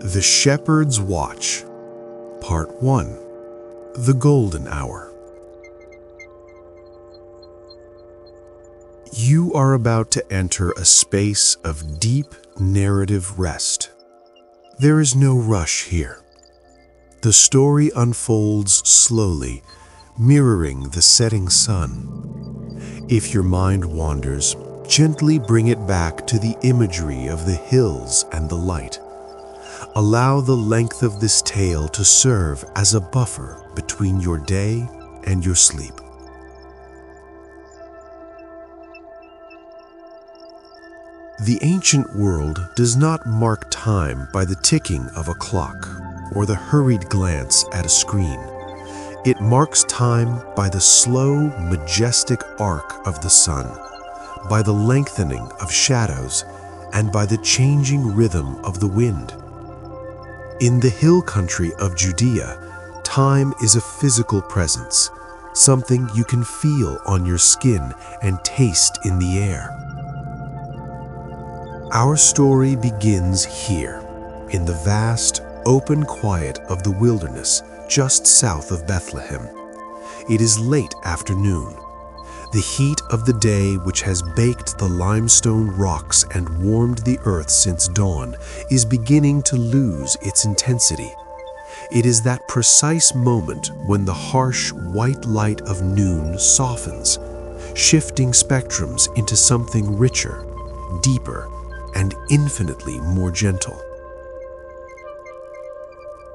The Shepherd's Watch, Part 1, The Golden Hour. You are about to enter a space of deep narrative rest. There is no rush here. The story unfolds slowly, mirroring the setting sun. If your mind wanders, gently bring it back to the imagery of the hills and the light. Allow the length of this tale to serve as a buffer between your day and your sleep. The ancient world does not mark time by the ticking of a clock or the hurried glance at a screen. It marks time by the slow, majestic arc of the sun, by the lengthening of shadows, and by the changing rhythm of the wind. In the hill country of Judea, time is a physical presence, something you can feel on your skin and taste in the air. Our story begins here, in the vast, open quiet of the wilderness just south of Bethlehem. It is late afternoon. The heat of the day, which has baked the limestone rocks and warmed the earth since dawn, is beginning to lose its intensity. It is that precise moment when the harsh white light of noon softens, shifting spectrums into something richer, deeper, and infinitely more gentle.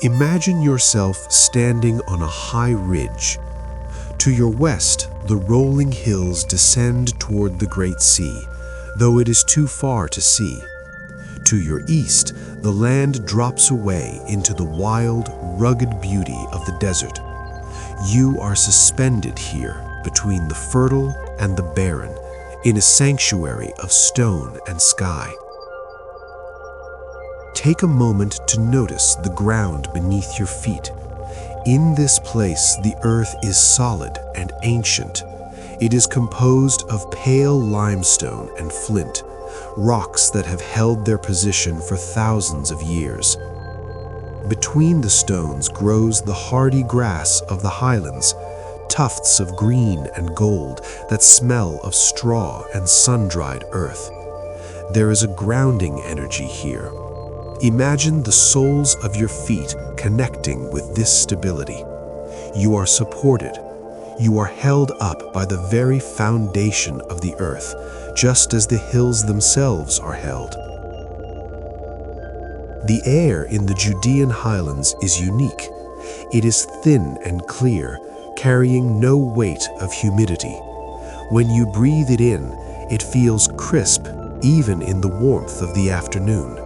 Imagine yourself standing on a high ridge. To your west, the rolling hills descend toward the great sea, though it is too far to see. To your east, the land drops away into the wild, rugged beauty of the desert. You are suspended here between the fertile and the barren, in a sanctuary of stone and sky. Take a moment to notice the ground beneath your feet. In this place, the earth is solid and ancient. It is composed of pale limestone and flint, rocks that have held their position for thousands of years. Between the stones grows the hardy grass of the highlands, tufts of green and gold that smell of straw and sun-dried earth. There is a grounding energy here. Imagine the soles of your feet connecting with this stability. You are supported. You are held up by the very foundation of the earth, just as the hills themselves are held. The air in the Judean highlands is unique. It is thin and clear, carrying no weight of humidity. When you breathe it in, it feels crisp, even in the warmth of the afternoon.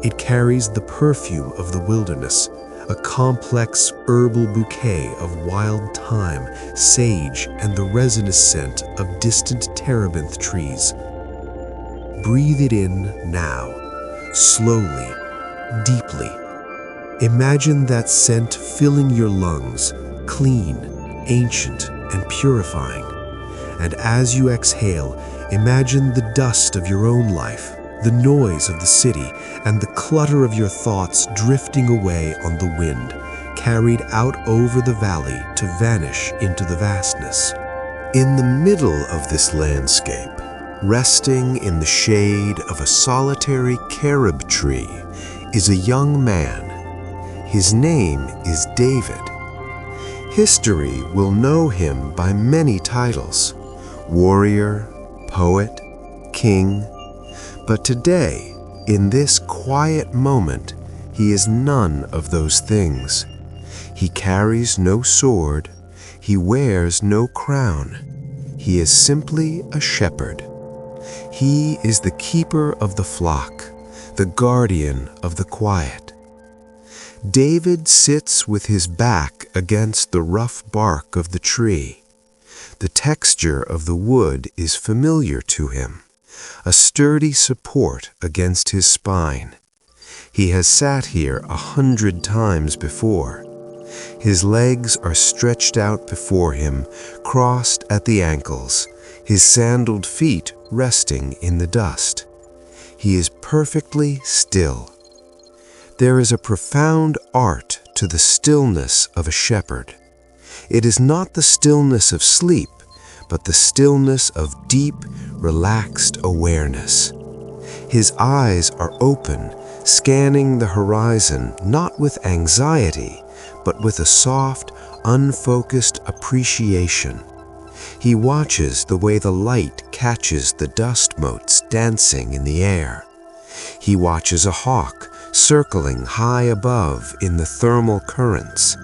It carries the perfume of the wilderness, a complex herbal bouquet of wild thyme, sage, and the resinous scent of distant terebinth trees. Breathe it in now, slowly, deeply. Imagine that scent filling your lungs, clean, ancient, and purifying. And as you exhale, imagine the dust of your own life, the noise of the city, and the clutter of your thoughts drifting away on the wind, carried out over the valley to vanish into the vastness. In the middle of this landscape, resting in the shade of a solitary carob tree, is a young man. His name is David. History will know him by many titles: warrior, poet, king. But today, in this quiet moment, he is none of those things. He carries no sword. He wears no crown. He is simply a shepherd. He is the keeper of the flock, the guardian of the quiet. David sits with his back against the rough bark of the tree. The texture of the wood is familiar to him, a sturdy support against his spine. He has sat here 100 times before. His legs are stretched out before him, crossed at the ankles, his sandaled feet resting in the dust. He is perfectly still. There is a profound art to the stillness of a shepherd. It is not the stillness of sleep, but the stillness of deep, relaxed awareness. His eyes are open, scanning the horizon not with anxiety, but with a soft, unfocused appreciation. He watches the way the light catches the dust motes dancing in the air. He watches a hawk circling high above in the thermal currents,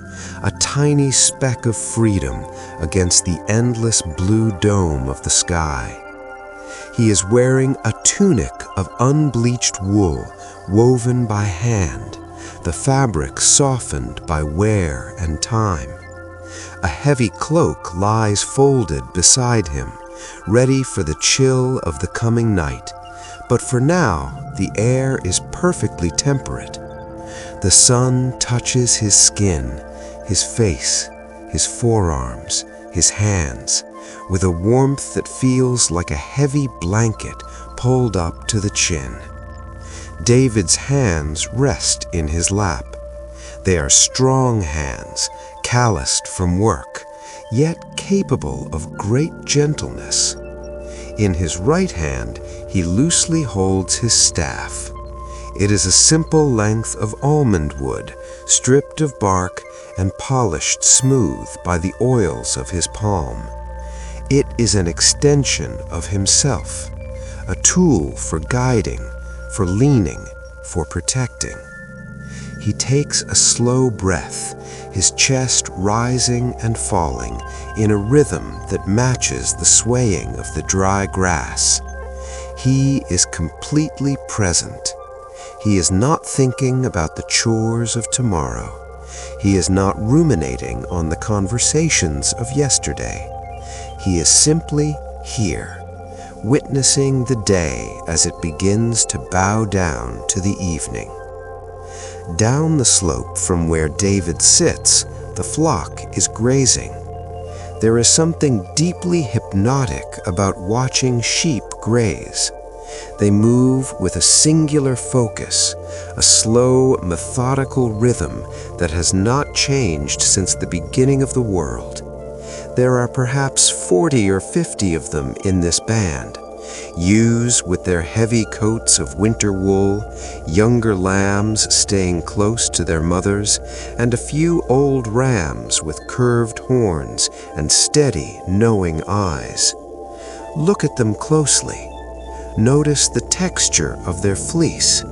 a tiny speck of freedom against the endless blue dome of the sky. He is wearing a tunic of unbleached wool woven by hand, the fabric softened by wear and time. A heavy cloak lies folded beside him, ready for the chill of the coming night. But for now, the air is perfectly temperate. The sun touches his skin, his face, his forearms, his hands, with a warmth that feels like a heavy blanket pulled up to the chin. David's hands rest in his lap. They are strong hands, calloused from work, yet capable of great gentleness. In his right hand, he loosely holds his staff. It is a simple length of almond wood, stripped of bark and polished smooth by the oils of his palm. It is an extension of himself, a tool for guiding, for leaning, for protecting. He takes a slow breath, his chest rising and falling in a rhythm that matches the swaying of the dry grass. He is completely present. He is not thinking about the chores of tomorrow. He is not ruminating on the conversations of yesterday. He is simply here, witnessing the day as it begins to bow down to the evening. Down the slope from where David sits, the flock is grazing. There is something deeply hypnotic about watching sheep graze. They move with a singular focus, a slow, methodical rhythm that has not changed since the beginning of the world. There are perhaps 40 or 50 of them in this band. Ewes with their heavy coats of winter wool, younger lambs staying close to their mothers, and a few old rams with curved horns and steady, knowing eyes. Look at them closely. Notice the texture of their fleece.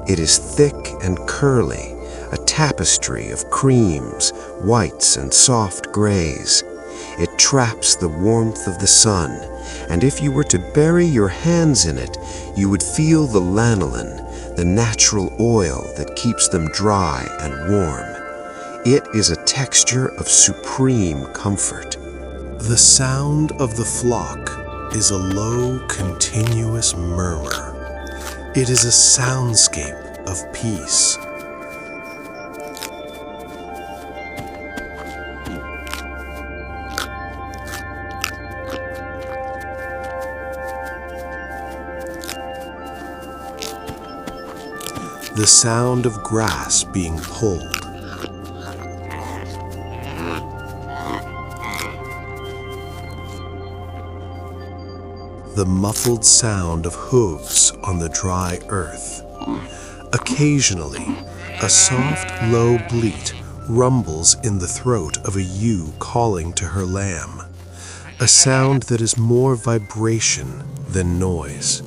It is thick and curly, a tapestry of creams, whites, and soft grays. It traps the warmth of the sun, and if you were to bury your hands in it, you would feel the lanolin, the natural oil that keeps them dry and warm. It is a texture of supreme comfort. The sound of the flock is a low, continuous murmur. It is a soundscape of peace. The sound of grass being pulled. The muffled sound of hooves on the dry earth. Occasionally, a soft, low bleat rumbles in the throat of a ewe calling to her lamb, a sound that is more vibration than noise.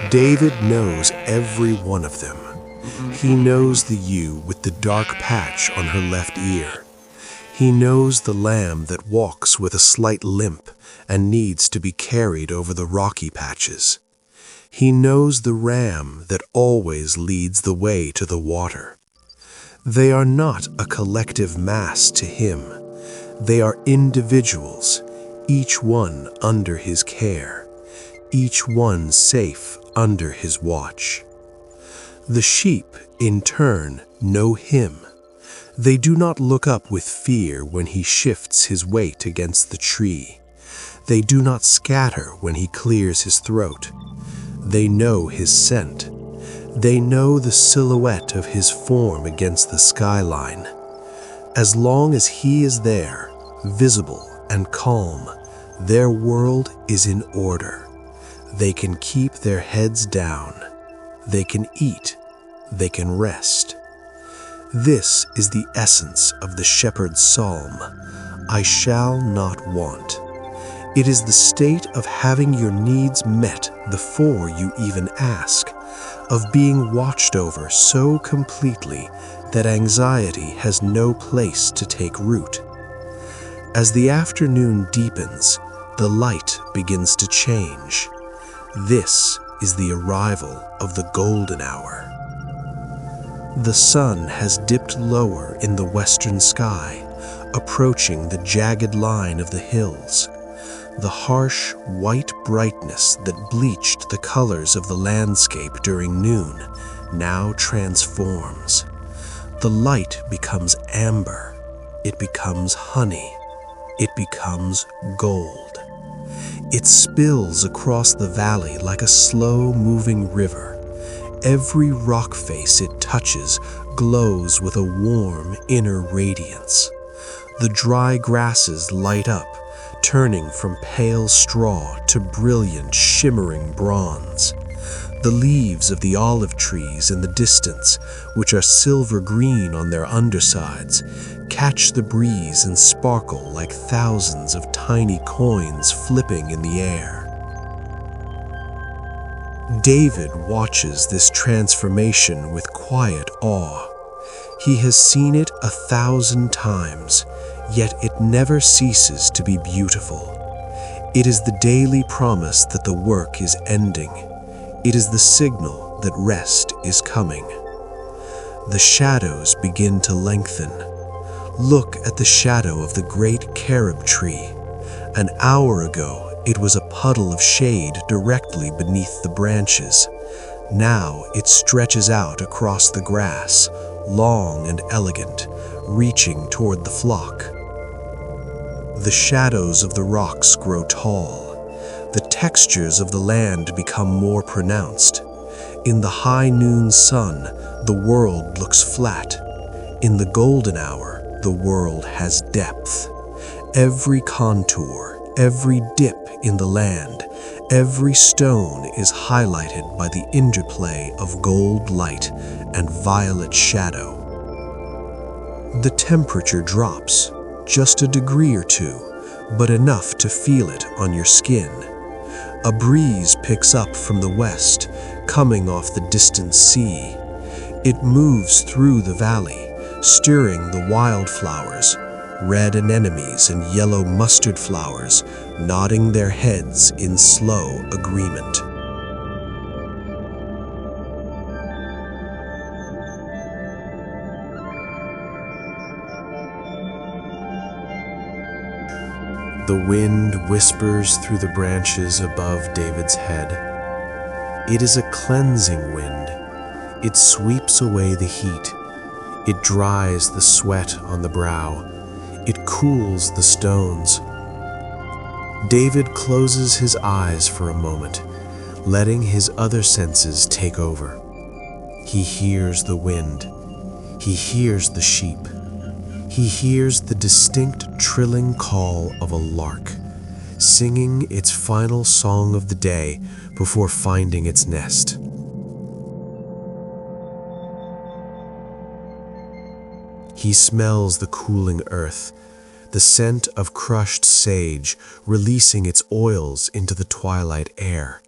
David knows every one of them. He knows the ewe with the dark patch on her left ear. He knows the lamb that walks with a slight limp and needs to be carried over the rocky patches. He knows the ram that always leads the way to the water. They are not a collective mass to him. They are individuals, each one under his care, each one safe under his watch. The sheep, in turn, know him. They do not look up with fear when he shifts his weight against the tree. They do not scatter when he clears his throat. They know his scent. They know the silhouette of his form against the skyline. As long as he is there, visible and calm, their world is in order. They can keep their heads down. They can eat. They can rest. This is the essence of the shepherd's psalm, I shall not want. It is the state of having your needs met before you even ask, of being watched over so completely that anxiety has no place to take root. As the afternoon deepens, the light begins to change. This is the arrival of the golden hour. The sun has dipped lower in the western sky, approaching the jagged line of the hills. The harsh, white brightness that bleached the colors of the landscape during noon now transforms. The light becomes amber. It becomes honey. It becomes gold. It spills across the valley like a slow-moving river. Every rock face it touches glows with a warm inner radiance. The dry grasses light up, turning from pale straw to brilliant, shimmering bronze. The leaves of the olive trees in the distance, which are silver green on their undersides, catch the breeze and sparkle like thousands of tiny coins flipping in the air. David watches this transformation with quiet awe. He has seen it 1,000 times, yet it never ceases to be beautiful. It is the daily promise that the work is ending. It is the signal that rest is coming. The shadows begin to lengthen. Look at the shadow of the great carob tree. An hour ago, it was a puddle of shade directly beneath the branches. Now it stretches out across the grass, long and elegant, reaching toward the flock. The shadows of the rocks grow tall. The textures of the land become more pronounced. In the high noon sun, the world looks flat. In the golden hour, the world has depth. Every contour, every dip in the land, every stone is highlighted by the interplay of gold light and violet shadow. The temperature drops, just a degree or two, but enough to feel it on your skin. A breeze picks up from the west, coming off the distant sea. It moves through the valley, stirring the wildflowers, red anemones and yellow mustard flowers, nodding their heads in slow agreement. The wind whispers through the branches above David's head. It is a cleansing wind. It sweeps away the heat. It dries the sweat on the brow. It cools the stones. David closes his eyes for a moment, letting his other senses take over. He hears the wind. He hears the sheep. He hears the distinct trilling call of a lark, singing its final song of the day before finding its nest. He smells the cooling earth, the scent of crushed sage releasing its oils into the twilight air.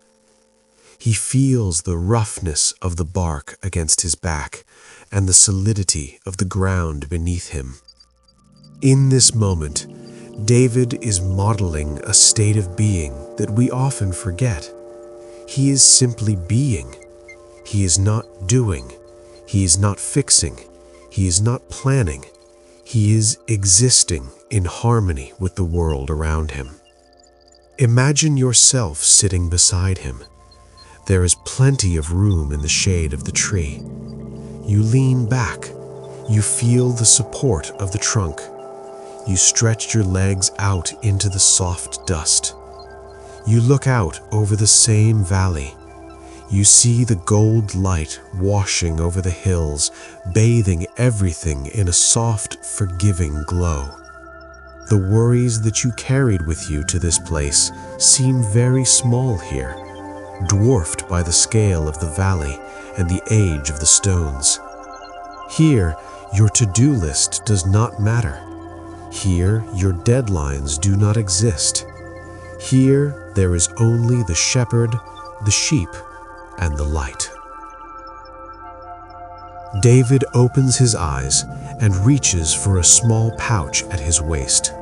He feels the roughness of the bark against his back and the solidity of the ground beneath him. In this moment, David is modeling a state of being that we often forget. He is simply being. He is not doing. He is not fixing. He is not planning. He is existing in harmony with the world around him. Imagine yourself sitting beside him. There is plenty of room in the shade of the tree. You lean back. You feel the support of the trunk. You stretch your legs out into the soft dust. You look out over the same valley. You see the gold light washing over the hills, bathing everything in a soft, forgiving glow. The worries that you carried with you to this place seem very small here, dwarfed by the scale of the valley and the age of the stones. Here, your to-do list does not matter. Here, your deadlines do not exist. Here, there is only the shepherd, the sheep, and the light. David opens his eyes and reaches for a small pouch at his waist.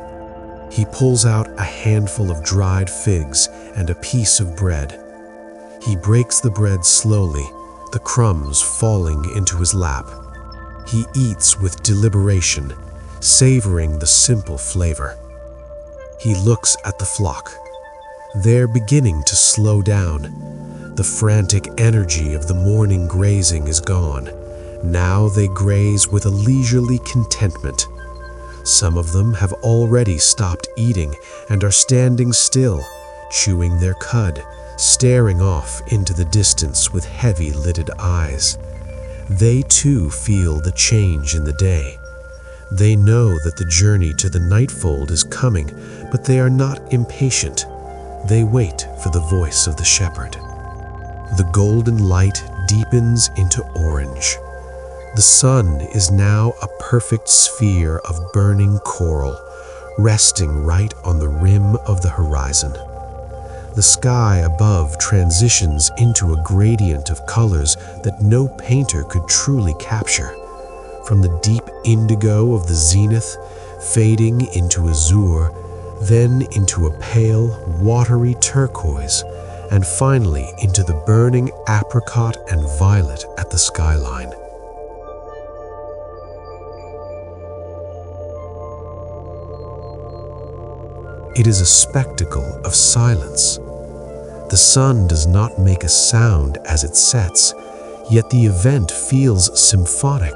He pulls out a handful of dried figs and a piece of bread. He breaks the bread slowly, the crumbs falling into his lap. He eats with deliberation, savoring the simple flavor. He looks at the flock. They're beginning to slow down. The frantic energy of the morning grazing is gone. Now they graze with a leisurely contentment. Some of them have already stopped eating and are standing still, chewing their cud, staring off into the distance with heavy-lidded eyes. They too feel the change in the day. They know that the journey to the nightfold is coming, but they are not impatient. They wait for the voice of the shepherd. The golden light deepens into orange. The sun is now a perfect sphere of burning coral, resting right on the rim of the horizon. The sky above transitions into a gradient of colors that no painter could truly capture. From the deep indigo of the zenith, fading into azure, then into a pale, watery turquoise, and finally into the burning apricot and violet at the skyline. It is a spectacle of silence. The sun does not make a sound as it sets, yet the event feels symphonic.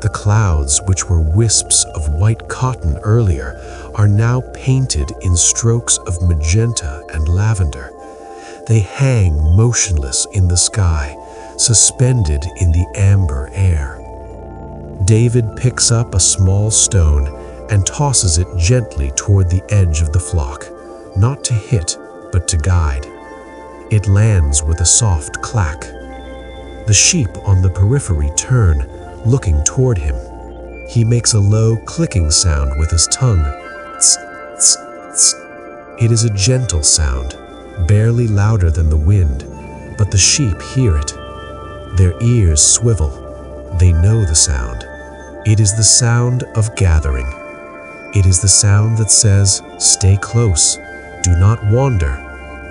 The clouds, which were wisps of white cotton earlier, are now painted in strokes of magenta and lavender. They hang motionless in the sky, suspended in the amber air. David picks up a small stone and tosses it gently toward the edge of the flock, not to hit, but to guide. It lands with a soft clack. The sheep on the periphery turn, looking toward him. He makes a low clicking sound with his tongue. Tsk, tsk, tsk. It is a gentle sound, barely louder than the wind, but the sheep hear it. Their ears swivel. They know the sound. It is the sound of gathering. It is the sound that says, "Stay close, do not wander.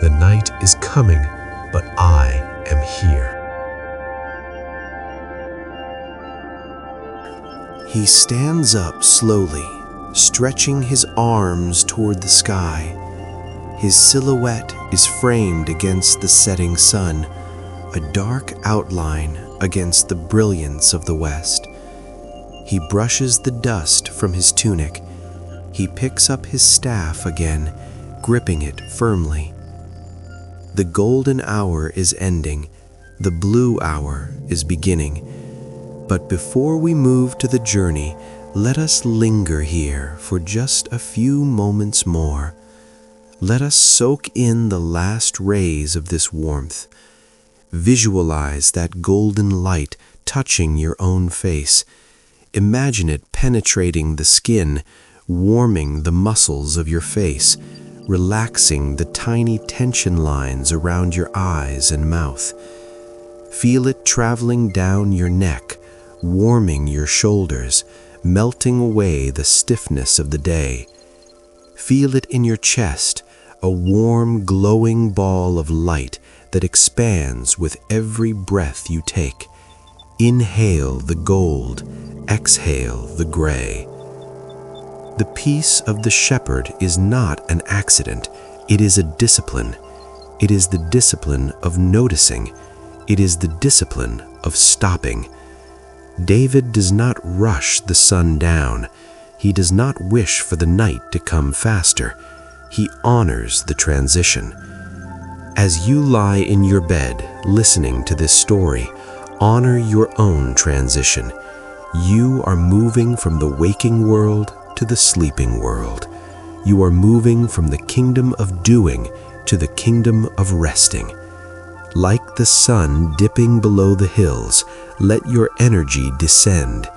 The night is coming, but I am here." He stands up slowly, stretching his arms toward the sky. His silhouette is framed against the setting sun, a dark outline against the brilliance of the west. He brushes the dust from his tunic. He picks up his staff again, gripping it firmly. The golden hour is ending. The blue hour is beginning. But before we move to the journey, let us linger here for just a few moments more. Let us soak in the last rays of this warmth. Visualize that golden light touching your own face. Imagine it penetrating the skin, warming the muscles of your face, relaxing the tiny tension lines around your eyes and mouth. Feel it traveling down your neck, warming your shoulders, melting away the stiffness of the day. Feel it in your chest, a warm, glowing ball of light that expands with every breath you take. Inhale the gold, exhale the gray. The peace of the shepherd is not an accident. It is a discipline. It is the discipline of noticing. It is the discipline of stopping. David does not rush the sun down. He does not wish for the night to come faster. He honors the transition. As you lie in your bed listening to this story, honor your own transition. You are moving from the waking world to the sleeping world. You are moving from the kingdom of doing to the kingdom of resting. Like the sun dipping below the hills, let your energy descend.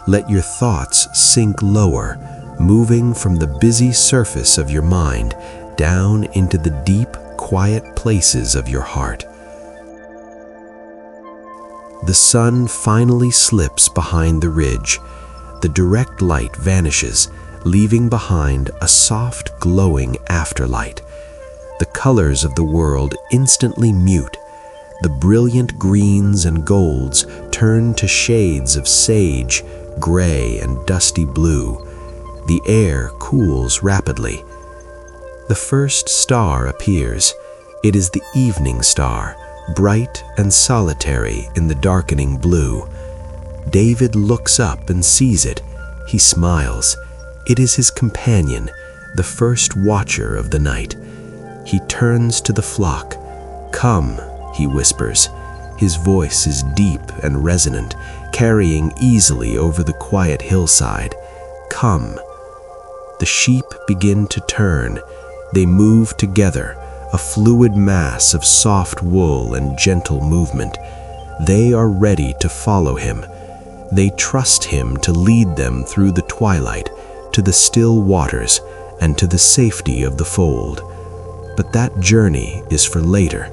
Let your thoughts sink lower, moving from the busy surface of your mind down into the deep, quiet places of your heart. The sun finally slips behind the ridge. The direct light vanishes, leaving behind a soft, glowing afterlight. The colors of the world instantly mute. The brilliant greens and golds turn to shades of sage, gray, and dusty blue. The air cools rapidly. The first star appears. It is the evening star, bright and solitary in the darkening blue. David looks up and sees it. He smiles. It is his companion, the first watcher of the night. He turns to the flock. "Come," he whispers. His voice is deep and resonant, carrying easily over the quiet hillside. "Come." The sheep begin to turn. They move together, a fluid mass of soft wool and gentle movement. They are ready to follow him. They trust him to lead them through the twilight, to the still waters, and to the safety of the fold. But that journey is for later.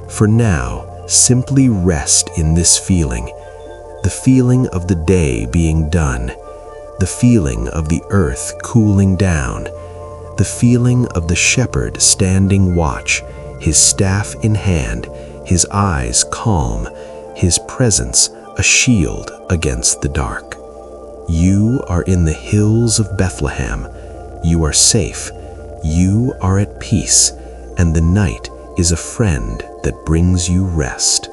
For now, simply rest in this feeling, the feeling of the day being done, the feeling of the earth cooling down, the feeling of the shepherd standing watch, his staff in hand, his eyes calm, his presence a shield against the dark. You are in the hills of Bethlehem. You are safe. You are at peace, and the night is a friend that brings you rest.